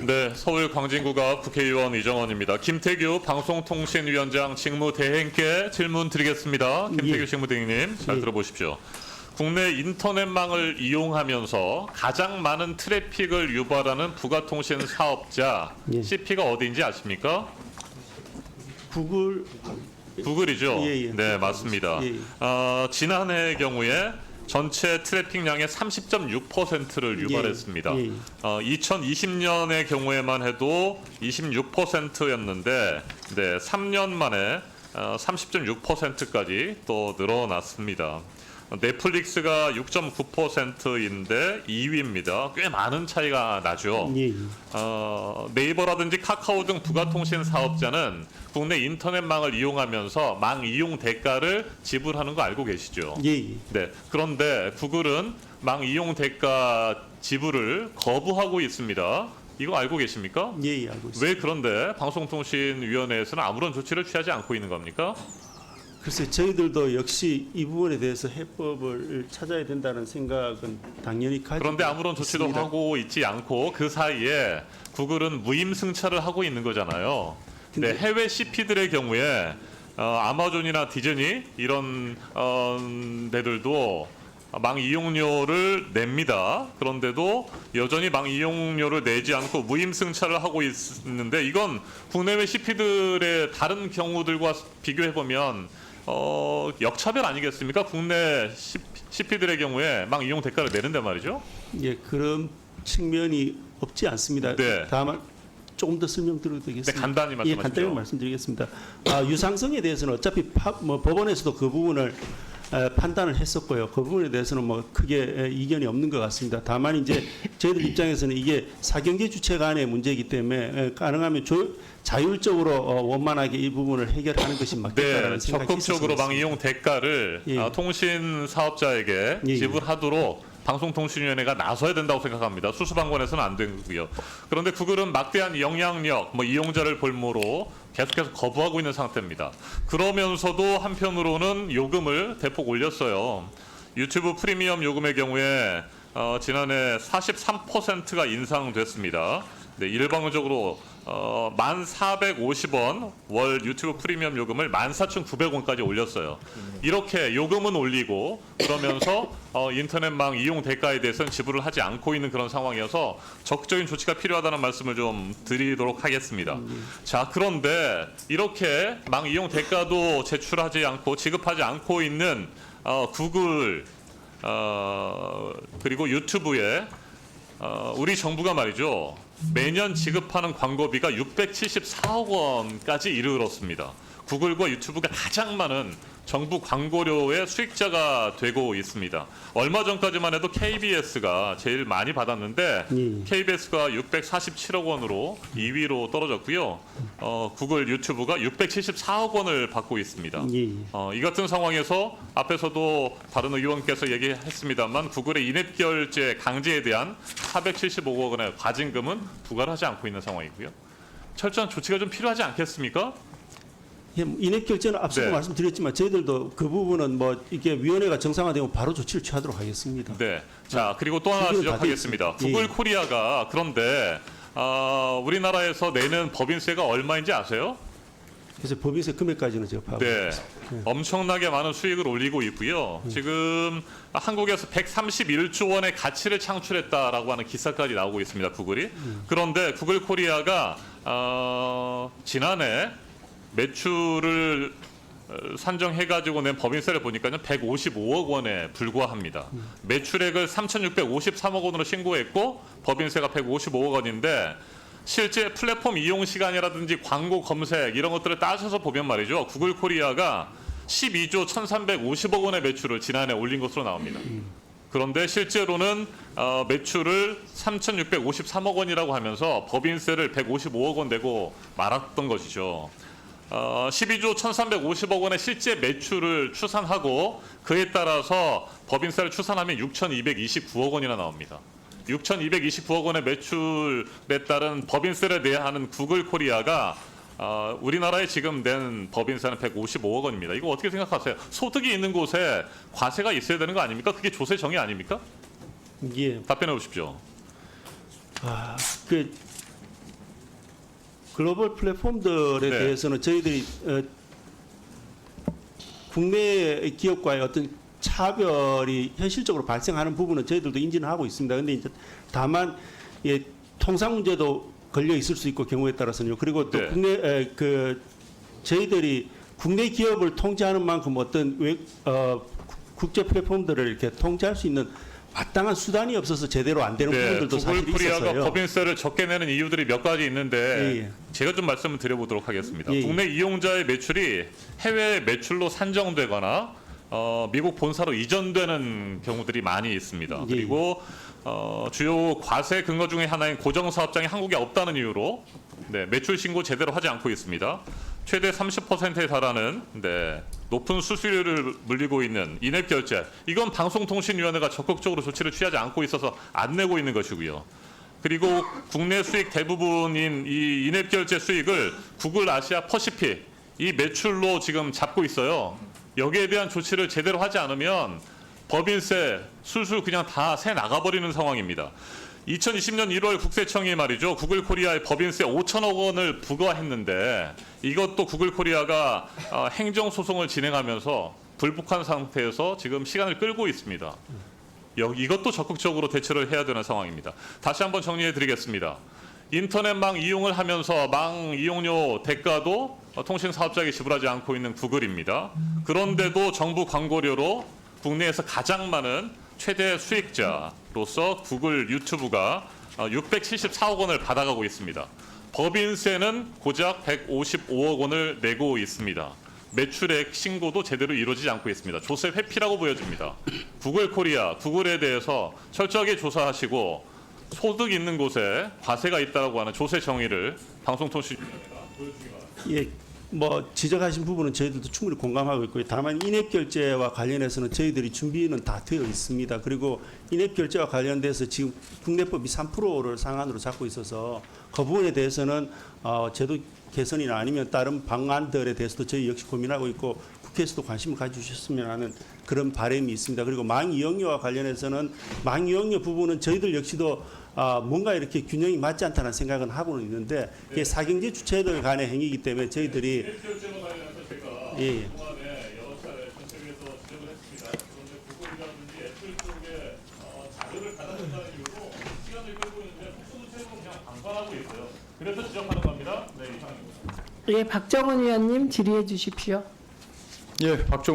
네, 서울 광진구가 국회의원 이정원입니다. 김태규 방송통신위원장 직무대행께 질문 드리겠습니다. 김태규 예. 직무대행님 잘 예. 들어보십시오. 국내 인터넷망을 이용하면서 가장 많은 트래픽을 유발하는 부가통신 사업자 예. CP가 어디인지 아십니까? 구글. 구글이죠. 예, 예. 네, 맞습니다. 예, 예. 지난해의 경우에 전체 트래픽량의 30.6%를 유발했습니다. 예, 예. 2020년의 경우에만 해도 26%였는데, 네, 3년 만에 30.6%까지 또 늘어났습니다. 넷플릭스가 6.9%인데 2위입니다. 꽤 많은 차이가 나죠. 예, 예. 네이버라든지 카카오 등 부가통신 사업자는 국내 인터넷망을 이용하면서 망 이용 대가를 지불하는 거 알고 계시죠? 예, 예. 네. 그런데 구글은 망 이용 대가 지불을 거부하고 있습니다. 이거 알고 계십니까? 예, 예, 알고 있습니다. 왜 그런데 방송통신위원회에서는 아무런 조치를 취하지 않고 있는 겁니까? 글쎄 저희들도 역시 이 부분에 대해서 해법을 찾아야 된다는 생각은 당연히 가지고 그런데 아무런 조치도 있습니다. 하고 있지 않고 그 사이에 구글은 무임승차를 하고 있는 거잖아요. 네, 근데- 해외 CP들의 경우에 아마존이나 디즈니 이런 데들도 망 이용료를 냅니다. 그런데도 여전히 망 이용료를 내지 않고 무임승차를 하고 있는데 이건 국내외 CP들의 다른 경우들과 비교해 보면 역차별 아니겠습니까? 국내 CP들의 경우에 망 이용 대가를 내는데 말이죠. 예, 그런 측면이 없지 않습니다. 네. 다만 조금 더 설명드려도 되겠습니다. 네, 간단히 예, 말씀하시죠. 간단히 말씀드리겠습니다. 유상성에 대해서는 어차피 법원에서도 그 부분을 판단을 했었고요. 그 부분에 대해서는 뭐 크게 이견이 없는 것 같습니다. 다만 이제 저희들 입장에서는 이게 사경제 주체 간의 문제이기 때문에 가능하면 자율적으로 원만하게 이 부분을 해결하는 것이 맞겠다라는 네, 생각이 적극적으로 있었습니다. 망 이용 대가를 예. 통신 사업자에게 예, 예. 지불하도록 방송통신위원회가 나서야 된다고 생각합니다. 수수방관에서는 안 되고요. 그런데 구글은 막대한 영향력, 이용자를 볼모로 계속해서 거부하고 있는 상태입니다. 그러면서도 한편으로는 요금을 대폭 올렸어요. 유튜브 프리미엄 요금의 경우에 지난해 43%가 인상됐습니다. 네, 일방적으로 1,450원 월 유튜브 프리미엄 요금을 14,900원까지 올렸어요. 이렇게 요금은 올리고 그러면서 인터넷망 이용 대가에 대해서는 지불을 하지 않고 있는 그런 상황이어서 적극적인 조치가 필요하다는 말씀을 좀 드리도록 하겠습니다. 자, 그런데 이렇게 망 이용 대가도 제출하지 않고 지급하지 않고 있는 구글 그리고 유튜브에 우리 정부가 말이죠. 매년 지급하는 광고비가 674억 원까지 이르렀습니다. 구글과 유튜브가 가장 많은 정부 광고료의 수익자가 되고 있습니다. 얼마 전까지만 해도 KBS가 제일 많이 받았는데 예. KBS가 647억 원으로 2위로 떨어졌고요. 구글, 유튜브가 674억 원을 받고 있습니다. 예, 예. 이 같은 상황에서 앞에서도 다른 의원께서 얘기했습니다만 구글의 인앱 결제 강제에 대한 475억 원의 과징금은 부과를 하지 않고 있는 상황이고요. 철저한 조치가 좀 필요하지 않겠습니까? 예, 인앱 결제는 앞서도 네. 말씀드렸지만 저희들도 그 부분은 뭐 이게 위원회가 정상화되면 바로 조치를 취하도록 하겠습니다. 네. 자, 그리고 또 하나 구글은 지적하겠습니다. 다 돼 있- 구글 예. 코리아가 그런데 우리나라에서 내는 법인세가 얼마인지 아세요? 그래서 법인세 금액까지는 제가 파악하고 네, 있습니다. 엄청나게 많은 수익을 올리고 있고요. 지금 한국에서 131조 원의 가치를 창출했다라고 하는 기사까지 나오고 있습니다. 구글이. 그런데 구글 코리아가 지난해 매출을 산정해가지고 낸 법인세를 보니까요 155억 원에 불과합니다. 매출액을 3,653억 원으로 신고했고 법인세가 155억 원인데 실제 플랫폼 이용 시간이라든지 광고 검색 이런 것들을 따져서 보면 말이죠. 구글 코리아가 12조 1,350억 원의 매출을 지난해 올린 것으로 나옵니다. 그런데 실제로는 매출을 3,653억 원이라고 하면서 법인세를 155억 원 내고 말았던 것이죠. 12조 1,350억 원의 실제 매출을 추산하고 그에 따라서 법인세를 추산하면 6,229억 원이나 나옵니다. 6,229억 원의 매출에 따른 법인세를 내야 하는 구글 코리아가 우리나라에 지금 낸 법인세는 155억 원입니다. 이거 어떻게 생각하세요? 소득이 있는 곳에 과세가 있어야 되는 거 아닙니까? 그게 조세 정의 아닙니까? 예. 답변해 보십시오. 그 글로벌 플랫폼들에 네. 대해서는 저희들이 국내 기업과의 어떤 차별이 현실적으로 발생하는 부분은 저희들도 인지는 하고 있습니다. 근데 이제 다만 예, 통상 문제도 걸려 있을 수 있고 경우에 따라서는요. 그리고 또 네. 저희들이 국내 기업을 통제하는 만큼 어떤 국제 플랫폼들을 이렇게 통제할 수 있는 마땅한 수단이 없어서 제대로 안 되는 네, 부분들도 구글 사실 코리아가 있어서요. 법인세를 적게 내는 이유들이 몇 가지 있는데 예, 예. 제가 좀 말씀을 드려보도록 하겠습니다. 예, 예. 국내 이용자의 매출이 해외 매출로 산정되거나 미국 본사로 이전되는 경우들이 많이 있습니다. 예. 그리고 주요 과세 근거 중에 하나인 고정사업장이 한국에 없다는 이유로 네, 매출 신고 제대로 하지 않고 있습니다. 최대 30%에 달하는 높은 수수료를 물리고 있는 인앱 결제. 이건 방송통신위원회가 적극적으로 조치를 취하지 않고 있어서 안 내고 있는 것이고요. 그리고 국내 수익 대부분인 이 인앱 결제 수익을 구글 아시아 퍼시픽 이 매출로 지금 잡고 있어요. 여기에 대한 조치를 제대로 하지 않으면 법인세 술술 그냥 다 새 나가버리는 상황입니다. 2020년 1월 국세청이 말이죠. 구글 코리아의 법인세 5천억 원을 부과했는데 이것도 구글 코리아가 행정 소송을 진행하면서 불복한 상태에서 지금 시간을 끌고 있습니다. 이것도 적극적으로 대처를 해야 되는 상황입니다. 다시 한번 정리해 드리겠습니다. 인터넷망 이용을 하면서 망 이용료 대가도 통신 사업자에게 지불하지 않고 있는 구글입니다. 그런데도 정부 광고료로 국내에서 가장 많은 최대 수익자로서 구글 유튜브가 674억 원을 받아가고 있습니다. 법인세는 고작 155억 원을 내고 있습니다. 매출액 신고도 제대로 이루어지지 않고 있습니다. 조세 회피라고 보여집니다. 구글 코리아, 구글에 대해서 철저하게 조사하시고 소득 있는 곳에 과세가 있다고 하는 조세 정의를 방송통신위원회가 보여주기 바랍니다. 예, 뭐 지적하신 부분은 저희들도 충분히 공감하고 있고요. 다만 인앱 결제와 관련해서는 저희들이 준비는 다 되어 있습니다. 그리고 인앱 결제와 관련돼서 지금 국내법이 3%를 상한으로 잡고 있어서 그 부분에 대해서는 제도 개선이나 아니면 다른 방안들에 대해서도 저희 역시 고민하고 있고 국회에서도 관심을 가져주셨으면 하는 그런 바람이 있습니다. 그리고 망 이용료와 관련해서는 망 이용료 부분은 저희들 역시도 뭔가 이렇게 균형이 맞지 않다는 생각은 하고는 있는데 이게 사경제 주체들 간의 행위이기 때문에 저희들이 결제와 관련해서 제가 예. 그동안에 여러 차례 정책에서 지적을 했습니다. 그런데 구글이라든지 애플 쪽에 자료를 받아낸다는 이유로 시간을 끌고 있는데 속수무책으로 그냥 방관하고 있어요. 그래서 지적하는 겁니다. 네, 이상입니다. 예, 박정원 위원님 질의해 주십시오. 예, 박정원